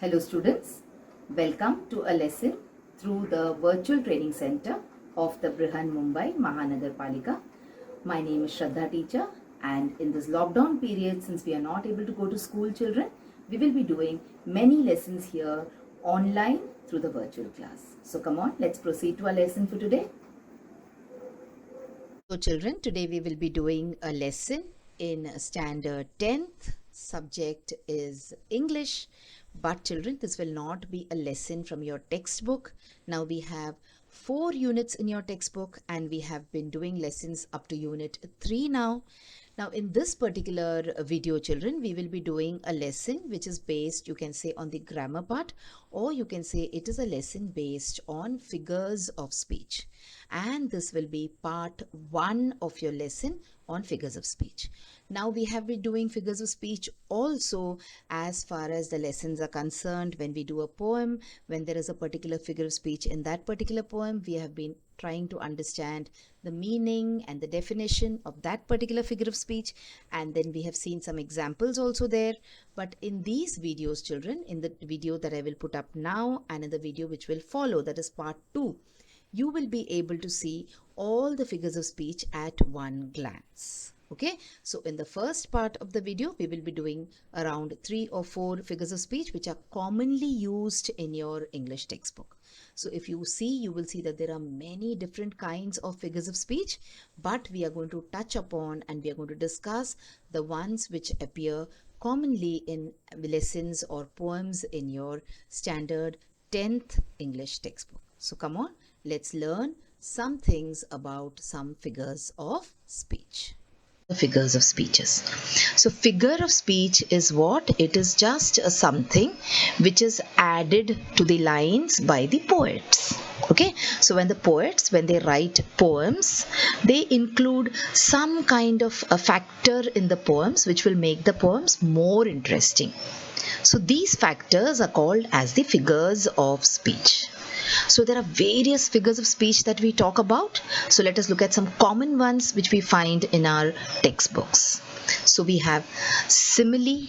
Hello students, welcome to a lesson through the virtual training center of the Brihan Mumbai Mahanagar Palika. My name is Shraddha teacher, and in this lockdown period, since we are not able to go to school children, we will be doing many lessons here online through the virtual class. So come on, let's proceed to our lesson for today. So children, today we will be doing a lesson in standard 10th. Subject is English. But children, this will not be a lesson from your textbook. Now we have 4 units in your textbook and we have been doing lessons up to unit 3 now. Now in this particular video children, we will be doing a lesson which is based, you can say, on the grammar part, or you can say it is a lesson based on figures of speech. And this will be part 1 of your lesson on figures of speech. Now we have been doing figures of speech also as far as the lessons are concerned. When we do a poem, when there is a particular figure of speech in that particular poem, we have been trying to understand the meaning and the definition of that particular figure of speech, and then we have seen some examples also there. But in these videos children, in the video that I will put up now and in the video which will follow, that is part 2, you will be able to see all the figures of speech at one glance. Okay, so in the first part of the video, we will be doing around 3 or 4 figures of speech which are commonly used in your English textbook. So if you see, you will see that there are many different kinds of figures of speech, but we are going to touch upon and we are going to discuss the ones which appear commonly in lessons or poems in your standard 10th English textbook. So come on, let's learn some things about some figures of speech. Figures of speeches. So figure of speech is what? It is just something which is added to the lines by the poets. Okay, so when the poets, when they write poems, they include some kind of a factor in the poems which will make the poems more interesting. So these factors are called as the figures of speech. So there are various figures of speech that we talk about. So let us look at some common ones which we find in our textbooks. So we have simile,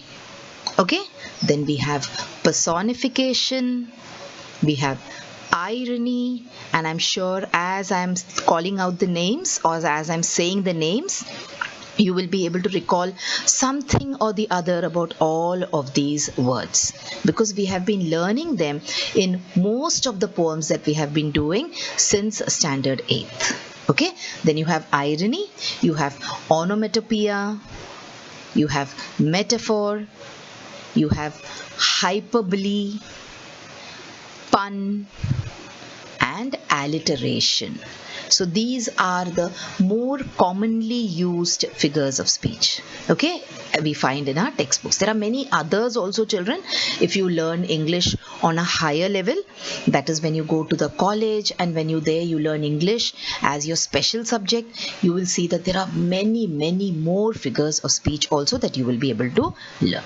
okay, then we have personification, we have irony, and I'm sure as I'm calling out the names or as I'm saying the names, you will be able to recall something or the other about all of these words, because we have been learning them in most of the poems that we have been doing since standard 8th. Okay, then you have irony, you have onomatopoeia, you have metaphor, you have hyperbole, pun, and alliteration. So these are the more commonly used figures of speech, okay, we find in our textbooks. There are many others also children. If you learn English on a higher level, that is when you go to the college and when you learn English as your special subject, you will see that there are many more figures of speech also that you will be able to learn.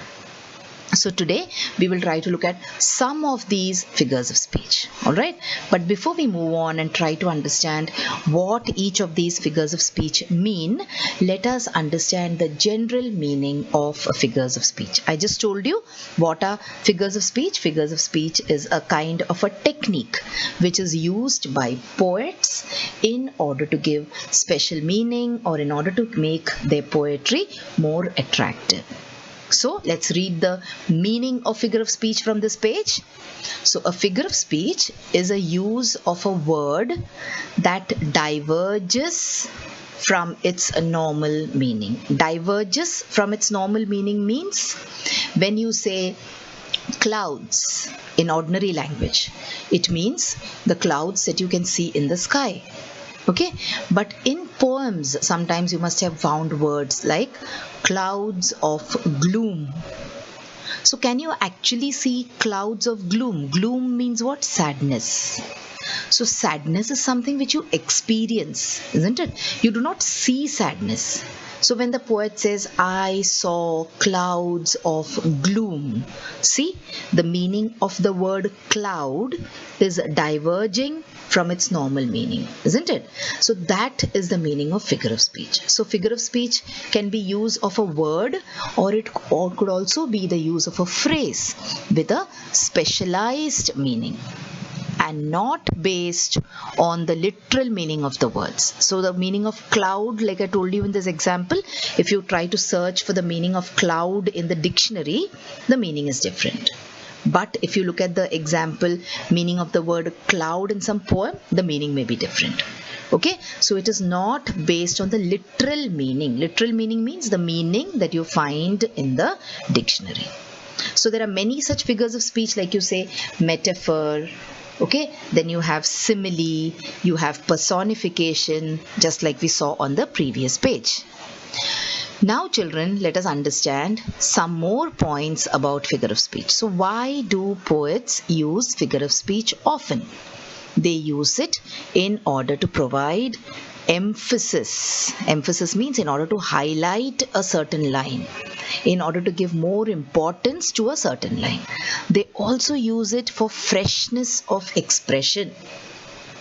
So today we will try to look at some of these figures of speech. Alright, but before we move on and try to understand what each of these figures of speech mean, let us understand the general meaning of figures of speech. I just told you what are figures of speech. Figures of speech is a kind of a technique which is used by poets in order to give special meaning or in order to make their poetry more attractive. So let's read the meaning of figure of speech from this page. So a figure of speech is a use of a word that diverges from its normal meaning. Diverges from its normal meaning means when you say clouds in ordinary language, it means the clouds that you can see in the sky. Okay, but in poems sometimes you must have found words like clouds of gloom. So can you actually see clouds of gloom? Gloom means what? Sadness. So sadness is something which you experience, isn't it? You do not see sadness. So when the poet says, I saw clouds of gloom, see, the meaning of the word cloud is diverging from its normal meaning, isn't it? So that is the meaning of figure of speech. So figure of speech can be use of a word, or it could also be the use of a phrase with a specialized meaning, and not based on the literal meaning of the words. So the meaning of cloud, like I told you in this example, if you try to search for the meaning of cloud in the dictionary, the meaning is different. But if you look at the example meaning of the word cloud in some poem, the meaning may be different. Okay, so it is not based on the literal meaning. Literal meaning means the meaning that you find in the dictionary. So there are many such figures of speech, like you say metaphor, okay, then you have simile, you have personification, just like we saw on the previous page. Now children, let us understand some more points about figure of speech. So why do poets use figure of speech often? They use it in order to provide emphasis. Emphasis means in order to highlight a certain line, in order to give more importance to a certain line. They also use it for freshness of expression.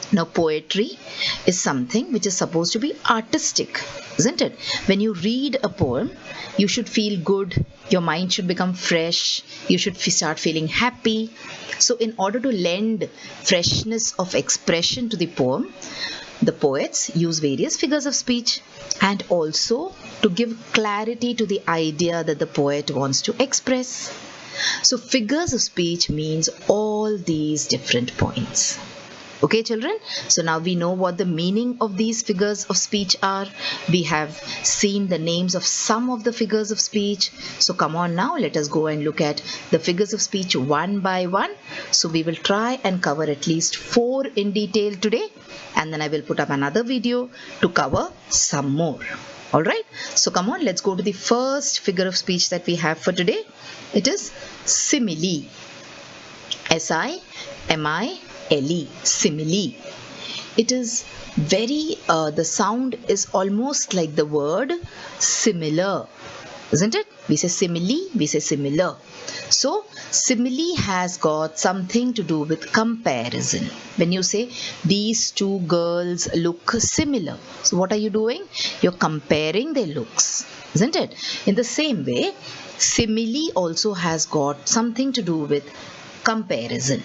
Now, poetry is something which is supposed to be artistic, isn't it? When you read a poem, you should feel good, your mind should become fresh, you should start feeling happy. So, in order to lend freshness of expression to the poem, the poets use various figures of speech, and also to give clarity to the idea that the poet wants to express. So, figures of speech means all these different points. Okay, children, so now we know what the meaning of these figures of speech are. We have seen the names of some of the figures of speech. So come on now, let us go and look at the figures of speech one by one. So we will try and cover at least 4 in detail today, and then I will put up another video to cover some more. Alright, so come on, let's go to the first figure of speech that we have for today. It is simile. S-I-M-I-L-E, simile. It is the sound is almost like the word similar, isn't it? We say simile, we say similar. So, simile has got something to do with comparison. When you say these two girls look similar, so what are you doing? You're comparing their looks, isn't it? In the same way, simile also has got something to do with comparison.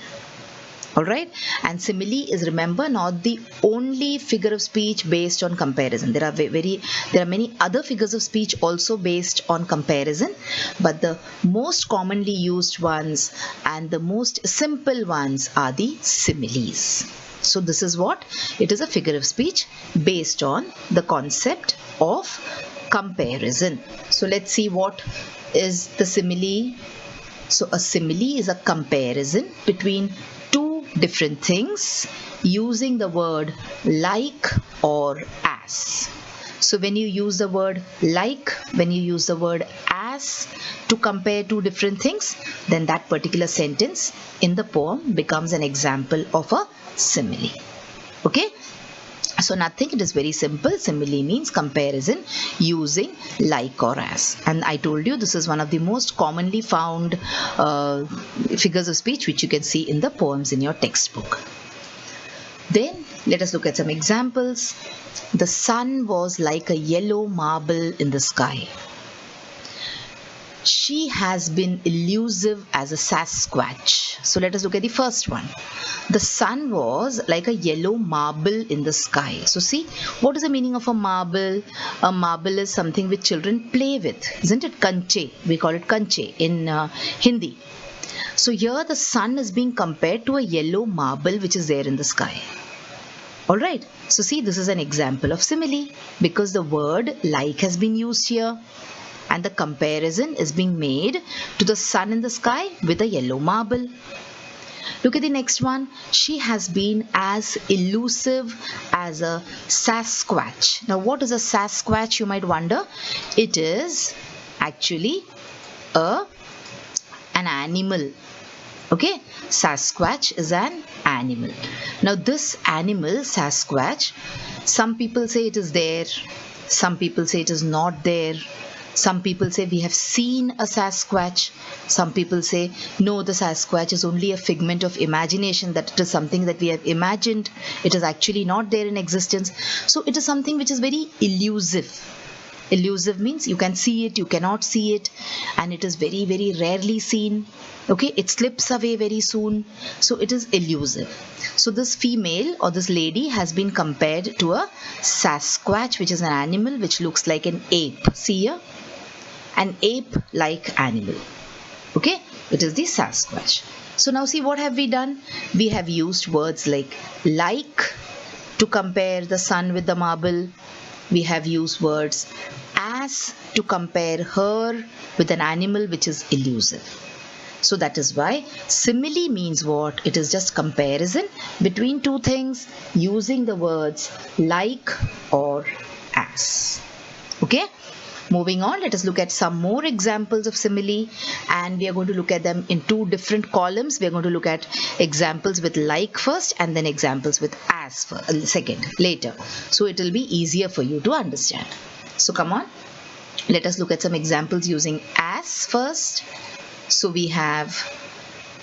Alright, and simile is, remember, not the only figure of speech based on comparison. There are many other figures of speech also based on comparison, but the most commonly used ones and the most simple ones are the similes. So this is what it is, a figure of speech based on the concept of comparison. So let's see what is the simile. So a simile is a comparison between two different things using the word like or as. So when you use the word like, when you use the word as to compare two different things, then that particular sentence in the poem becomes an example of a simile. Okay? So nothing, it is very simple. Simile means comparison using like or as. And I told you this is one of the most commonly found figures of speech which you can see in the poems in your textbook. Then let us look at some examples. The sun was like a yellow marble in the sky. She has been elusive as a Sasquatch. So let us look at the first one. The sun was like a yellow marble in the sky. So see, what is the meaning of a marble? A marble is something which children play with, isn't it? Kanche. We call it kanche in Hindi. So here the sun is being compared to a yellow marble which is there in the sky. Alright, so see, this is an example of simile because the word like has been used here, and the comparison is being made to the sun in the sky with a yellow marble. Look at the next one. She has been as elusive as a Sasquatch. Now what is a Sasquatch, you might wonder? It is actually an animal. Okay, Sasquatch is an animal. Now this animal, Sasquatch, some people say it is there, Some people say it is not there. Some people say we have seen a Sasquatch. Some people say no, the Sasquatch is only a figment of imagination, that it is something that we have imagined. It is actually not there in existence. So it is something which is very elusive. Elusive means you can see it, you cannot see it, and it is very, very rarely seen. Okay, it slips away very soon. So it is elusive. So this female or this lady has been compared to a Sasquatch, which is an animal which looks like an ape. See here? An ape-like animal. Okay, it is the Sasquatch. So now see, what have we done? We have used words like to compare the sun with the marble. We have used words as to compare her with an animal which is elusive. So that is why simile means what? It is just comparison between two things using the words like or as. Okay? Moving on, let us look at some more examples of simile, and we are going to look at them in two different columns. We are going to look at examples with like first and then examples with as second, later. So it will be easier for you to understand. So come on, let us look at some examples using as first. So we have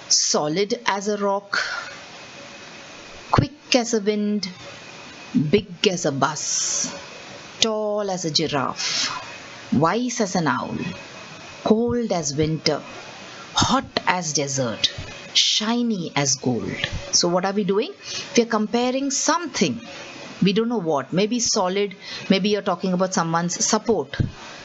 solid as a rock, quick as a wind, big as a bus, tall as a giraffe, wise as an owl, cold as winter, hot as desert, shiny as gold. So what are we doing? We are comparing something. We don't know what. Maybe solid, maybe you're talking about someone's support.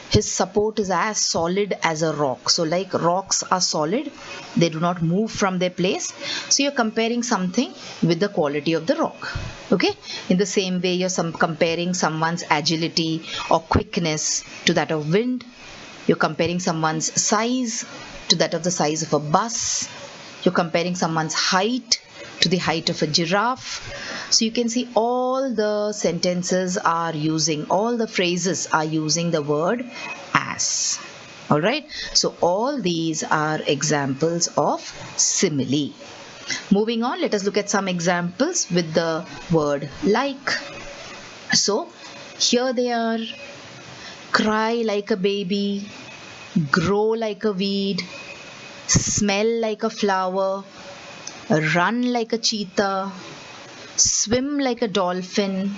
His support is as solid as a rock. So like rocks are solid, they do not move from their place. So you're comparing something with the quality of the rock. Okay, in the same way you're comparing someone's agility or quickness to that of wind. You're comparing someone's size to that of the size of a bus. You're comparing someone's height to the height of a giraffe. So you can see all the sentences are using, all the phrases are using the word as. Alright, so all these are examples of simile. Moving on, let us look at some examples with the word like. So here they are: cry like a baby, grow like a weed, smell like a flower, run like a cheetah, swim like a dolphin,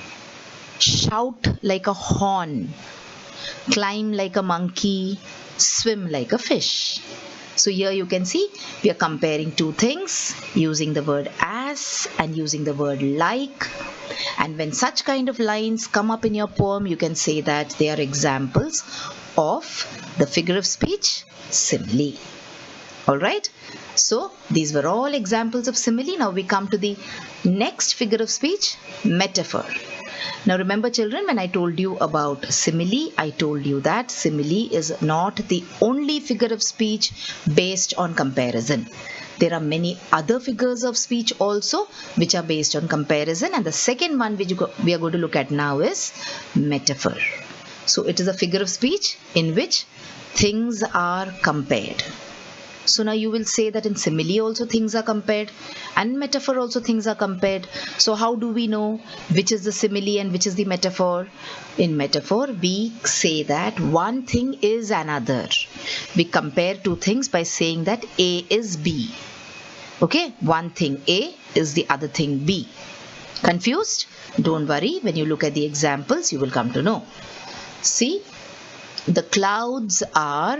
shout like a horn, climb like a monkey, swim like a fish. So here you can see we are comparing two things using the word as and using the word like. And when such kind of lines come up in your poem, you can say that they are examples of the figure of speech simile. Alright, so these were all examples of simile. Now we come to the next figure of speech, metaphor. Now remember children, when I told you about simile, I told you that simile is not the only figure of speech based on comparison. There are many other figures of speech also which are based on comparison, and the second one which we are going to look at now is metaphor. So it is a figure of speech in which things are compared. So now you will say that in simile also things are compared and metaphor also things are compared. So how do we know which is the simile and which is the metaphor? In metaphor we say that one thing is another. We compare two things by saying that A is B. Okay, one thing A is the other thing B. Confused? Don't worry, when you look at the examples you will come to know. See, the clouds are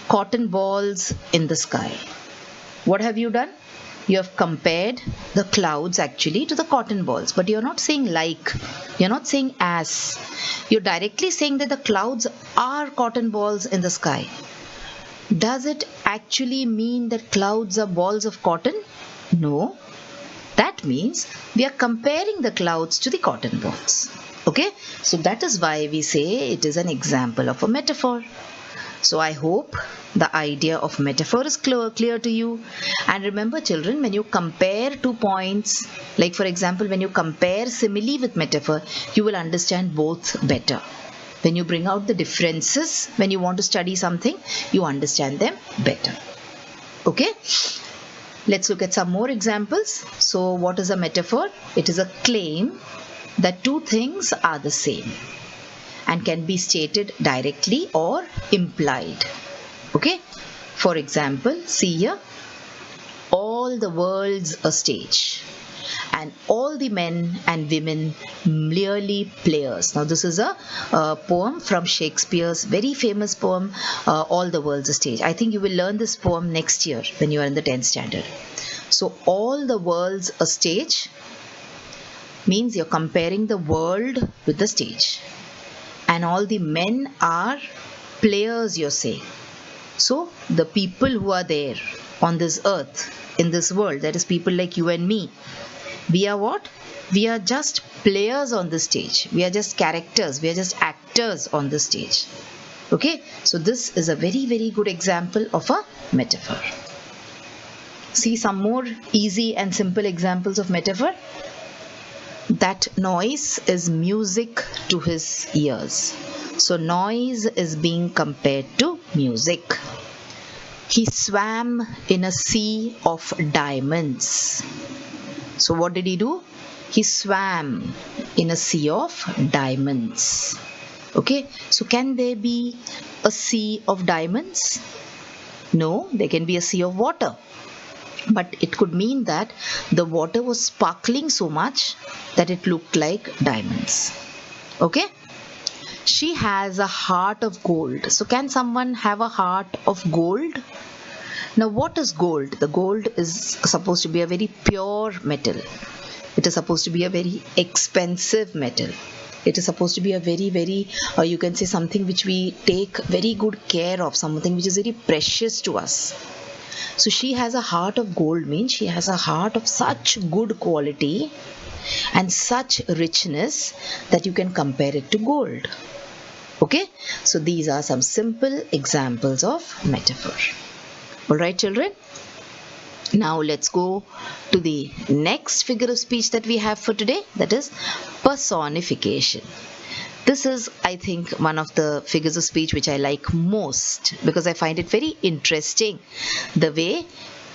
cotton balls in the sky. What have you done? You have compared the clouds actually to the cotton balls, but you're not saying like, you're not saying as. You're directly saying that the clouds are cotton balls in the sky. Does it actually mean that clouds are balls of cotton? No. That means we are comparing the clouds to the cotton balls. Okay, so that is why we say it is an example of a metaphor. So I hope the idea of metaphor is clear to you. And remember children, when you compare 2 points, like for example when you compare simile with metaphor, you will understand both better. When you bring out the differences, when you want to study something, you understand them better. Okay, let's look at some more examples. So what is a metaphor? It is a claim that two things are the same. and can be stated directly or implied. Okay, for example, see here, all the world's a stage, and all the men and women merely players. Now this is a poem from Shakespeare's very famous poem, All the World's a Stage. I think you will learn this poem next year when you are in the 10th standard. So all the world's a stage means you're comparing the world with the stage, and all the men are players, you're saying. So the people who are there on this earth, in this world, that is people like you and me, we are what? We are just players on the stage. We are just characters. We are just actors on the stage. Okay, so this is a very, very good example of a metaphor. See some more easy and simple examples of metaphor. That noise is music to his ears. So noise is being compared to music. He swam in a sea of diamonds. So what did he do? He swam in a sea of diamonds. Okay, so can there be a sea of diamonds? No, there can be a sea of water. But it could mean that the water was sparkling so much that it looked like diamonds. Okay? She has a heart of gold. So can someone have a heart of gold? Now what is gold? The gold is supposed to be a very pure metal. It is supposed to be a very expensive metal. It is supposed to be a very, very, you can say something which we take very good care of, something which is very precious to us. So she has a heart of gold means she has a heart of such good quality and such richness that you can compare it to gold. Okay, so these are some simple examples of metaphor. Alright children, now let's go to the next figure of speech that we have for today, that is personification. This is, I think, one of the figures of speech which I like most because I find it very interesting the way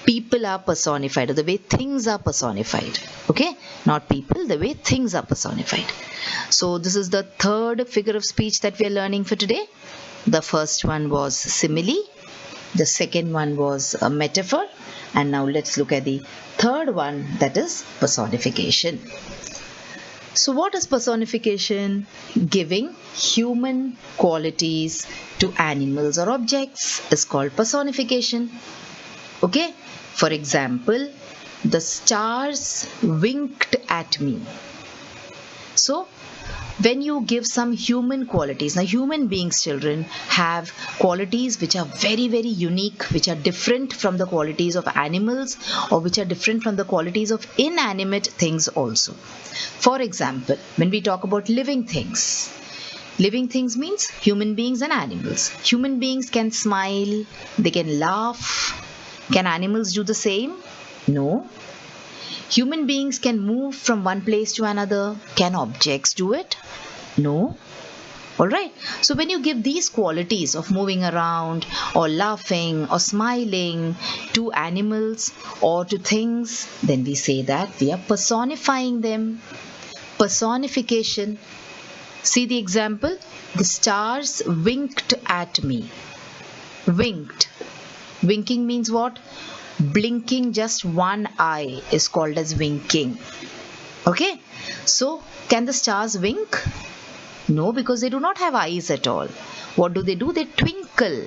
people are personified or the way things are personified. Okay, not people, the way things are personified. So this is the third figure of speech that we are learning for today. The first one was simile, the second one was a metaphor, and now let's look at the third one, that is personification. So what is personification? Giving human qualities to animals or objects is called personification. Okay, for example, the stars winked at me. So when you give some human qualities, now human beings, children, have qualities which are very, very unique, which are different from the qualities of animals or which are different from the qualities of inanimate things also. For example, when we talk about living things means human beings and animals. Human beings can smile, they can laugh. Can animals do the same? No. Human beings can move from one place to another. Can objects do it? No. Alright, so when you give these qualities of moving around or laughing or smiling to animals or to things, then we say that we are personifying them. Personification. See the example? The stars winked at me. Winked. Winking means what? Blinking just one eye is called as winking. Okay, so can the stars wink? No, because they do not have eyes at all. What do? They twinkle.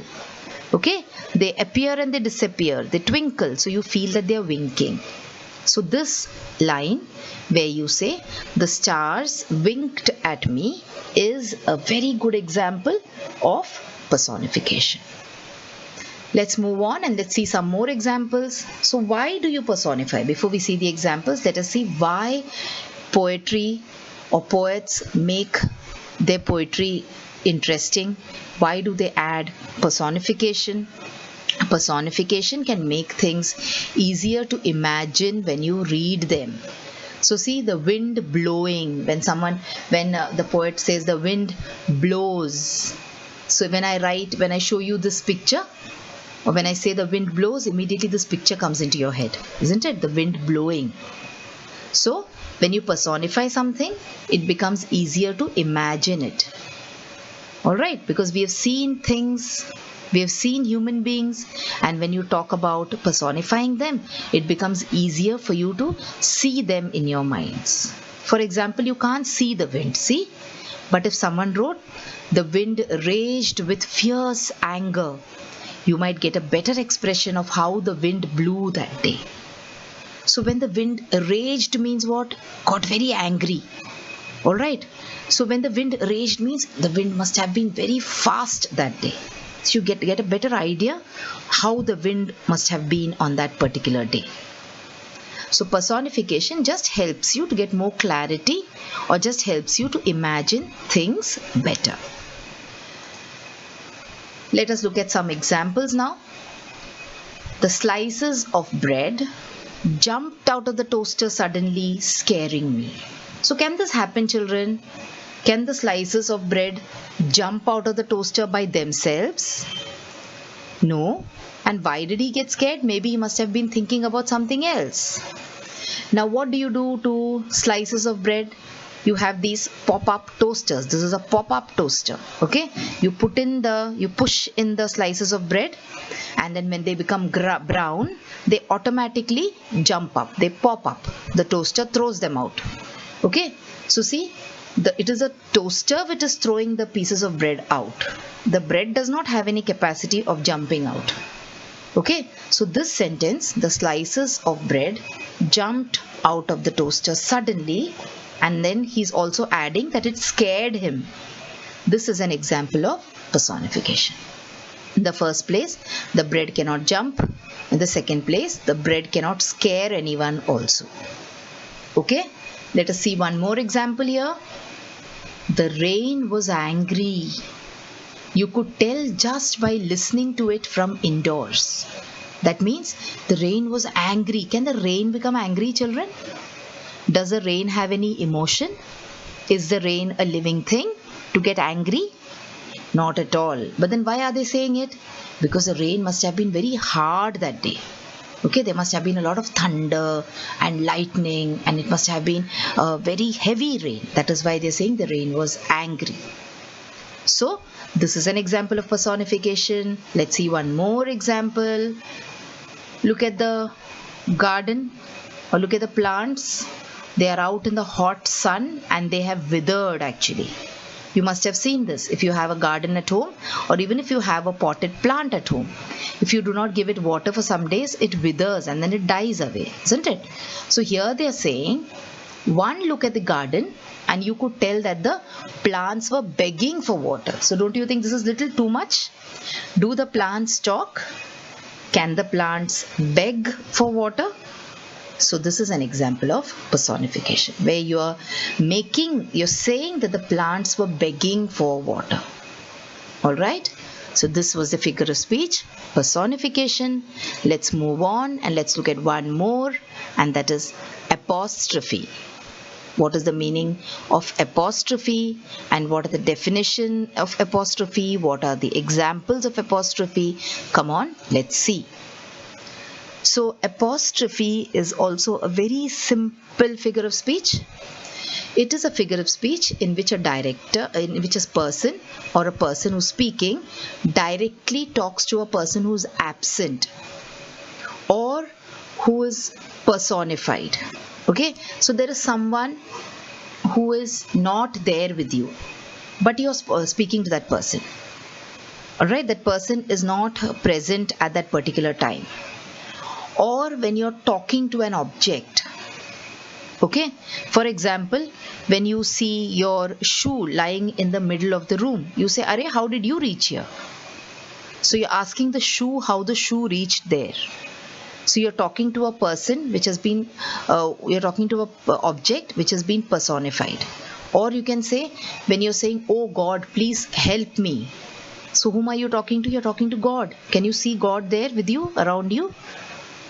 Okay, they appear and they disappear. They twinkle, so you feel that they are winking. So this line where you say the stars winked at me is a very good example of personification. Let's move on and let's see some more examples. So why do you personify? Before we see the examples, let us see why poetry or poets make their poetry interesting. Why do they add personification? Personification can make things easier to imagine when you read them. So see the wind blowing, when the poet says the wind blows. So when I show you this picture, or when I say the wind blows, immediately this picture comes into your head, isn't it? The wind blowing. So when you personify something, it becomes easier to imagine it. All right, because we have seen things, we have seen human beings, and when you talk about personifying them, it becomes easier for you to see them in your minds. For example, you can't see the wind, see? But if someone wrote, the wind raged with fierce anger, you might get a better expression of how the wind blew that day. So when the wind raged means what? Got very angry. All right. So when the wind raged means the wind must have been very fast that day. So you get a better idea how the wind must have been on that particular day. So personification just helps you to get more clarity or just helps you to imagine things better. Let us look at some examples now. The slices of bread jumped out of the toaster suddenly, scaring me. So can this happen, children? Can the slices of bread jump out of the toaster by themselves? No. And why did he get scared? Maybe he must have been thinking about something else. Now what do you do to slices of bread? You have these pop-up toasters. This is a pop-up toaster. Okay, you push in the slices of bread, and then when they become brown, they automatically jump up, they pop up. The toaster throws them out. Okay, so see, it is a toaster which is throwing the pieces of bread out. The bread does not have any capacity of jumping out. Okay, so this sentence, the slices of bread jumped out of the toaster suddenly, and then he's also adding that it scared him. This is an example of personification. In the first place, the bread cannot jump. In the second place, the bread cannot scare anyone also. Okay, let us see one more example here. The rain was angry. You could tell just by listening to it from indoors. That means the rain was angry. Can the rain become angry, children? Does the rain have any emotion? Is the rain a living thing to get angry? Not at all. But then why are they saying it? Because the rain must have been very hard that day. Okay, there must have been a lot of thunder and lightning, and it must have been a very heavy rain. That is why they're saying the rain was angry. So this is an example of personification. Let's see one more example. Look at the garden or look at the plants. They are out in the hot sun and they have withered actually. You must have seen this if you have a garden at home, or even if you have a potted plant at home. If you do not give it water for some days, it withers and then it dies away, isn't it? So here they are saying, one look at the garden and you could tell that the plants were begging for water. So don't you think this is little too much? Do the plants talk? Can the plants beg for water? So this is an example of personification where you're saying that the plants were begging for water. All right. So this was the figure of speech, personification. Let's move on and let's look at one more, and that is apostrophe. What is the meaning of apostrophe and what are the definition of apostrophe? What are the examples of apostrophe? Come on, let's see. So apostrophe is also a very simple figure of speech. It is a figure of speech in which a person or a person who's speaking directly talks to a person who's absent or who is personified. Okay, so there is someone who is not there with you, but you're speaking to that person. All right, that person is not present at that particular time. Or when you're talking to an object. Okay, for example, when you see your shoe lying in the middle of the room, you say, "Arey, how did you reach here?" So you're asking the shoe how the shoe reached there. So you're talking to a person which has been, you're talking to an object which has been personified. Or you can say, when you're saying, "Oh God, please help me." So whom are you talking to? You're talking to God. Can you see God there with you, around you?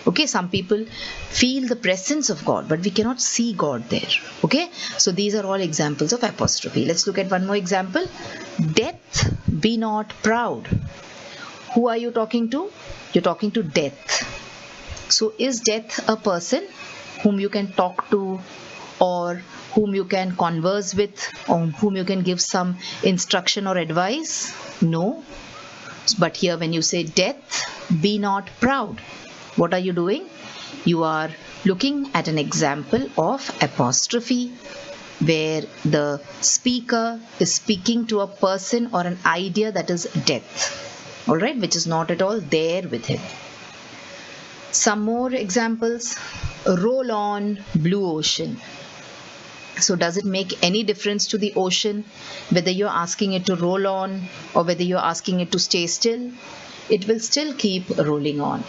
Okay, some people feel the presence of God, but we cannot see God there. Okay, so these are all examples of apostrophe. Let's look at one more example. Death, be not proud. Who are you talking to? You're talking to death. So is death a person whom you can talk to or whom you can converse with, or whom you can give some instruction or advice? No. But here when you say death, be not proud. What are you doing? You are looking at an example of apostrophe, where the speaker is speaking to a person or an idea that is death, all right, which is not at all there with him. Some more examples. Roll on, blue ocean. So does it make any difference to the ocean whether you're asking it to roll on or whether you're asking it to stay still? It will still keep rolling on.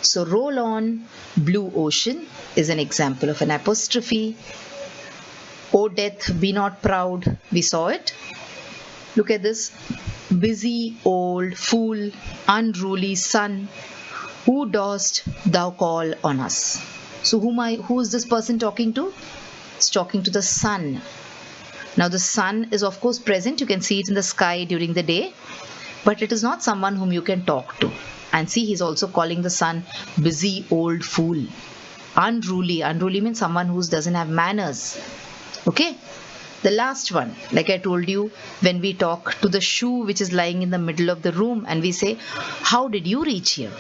So roll on, blue ocean is an example of an apostrophe. O death, be not proud. We saw it. Look at this. Busy, old, fool, unruly son, who dost thou call on us? So who is this person talking to? It's talking to the sun. Now the sun is of course present. You can see it in the sky during the day, but it is not someone whom you can talk to. And see, he's also calling the sun busy, old, fool. Unruly. Unruly means someone who doesn't have manners. Okay. The last one, like I told you, when we talk to the shoe which is lying in the middle of the room and we say, how did you reach here?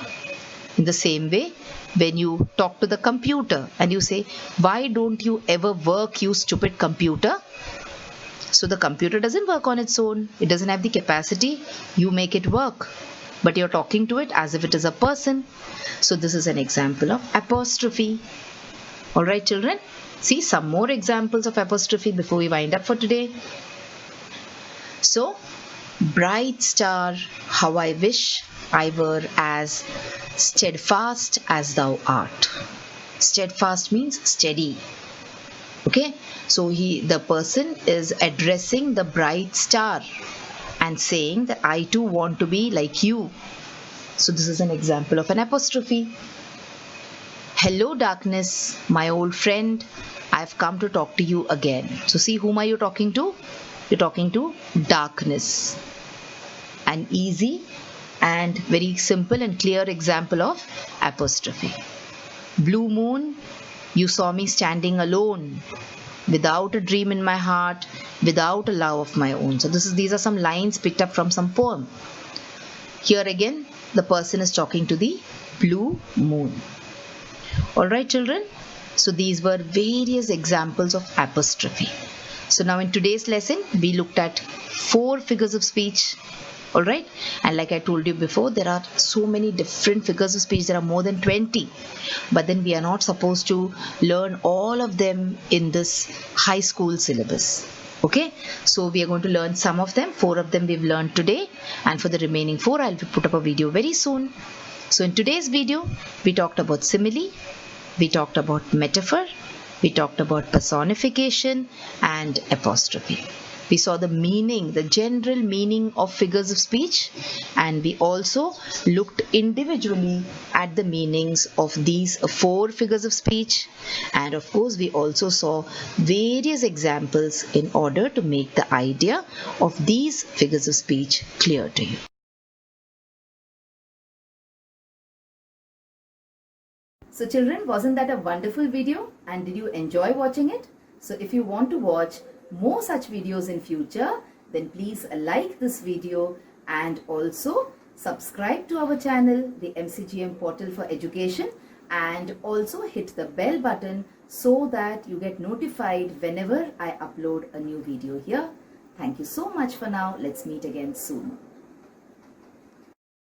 In the same way, when you talk to the computer and you say, why don't you ever work, you stupid computer? So the computer doesn't work on its own. It doesn't have the capacity. You make it work. But you're talking to it as if it is a person. So this is an example of apostrophe. All right, children. See some more examples of apostrophe before we wind up for today. So, bright star, how I wish I were as steadfast as thou art. Steadfast means steady. Okay, so the person is addressing the bright star and saying that I too want to be like you. So this is an example of an apostrophe. Hello darkness, my old friend, I've come to talk to you again. So see, whom are you talking to? You're talking to darkness. An easy and very simple and clear example of apostrophe. Blue moon, you saw me standing alone, without a dream in my heart, without a love of my own. So these are some lines picked up from some poem. Here again, the person is talking to the blue moon. All right, children. So these were various examples of apostrophe. So now in today's lesson, we looked at 4 figures of speech. All right. And like I told you before, there are so many different figures of speech. There are more than 20. But then we are not supposed to learn all of them in this high school syllabus. Okay. So we are going to learn some of them. 4 of them we've learned today. And for the remaining 4, I'll put up a video very soon. So in today's video, we talked about simile, we talked about metaphor, we talked about personification and apostrophe. We saw the meaning, the general meaning of figures of speech, and we also looked individually at the meanings of these 4 figures of speech. And of course, we also saw various examples in order to make the idea of these figures of speech clear to you. So children, wasn't that a wonderful video? And did you enjoy watching it? So if you want to watch more such videos in future, then please like this video and also subscribe to our channel, the MCGM Portal for Education, and also hit the bell button so that you get notified whenever I upload a new video here. Thank you so much for now. Let's meet again soon.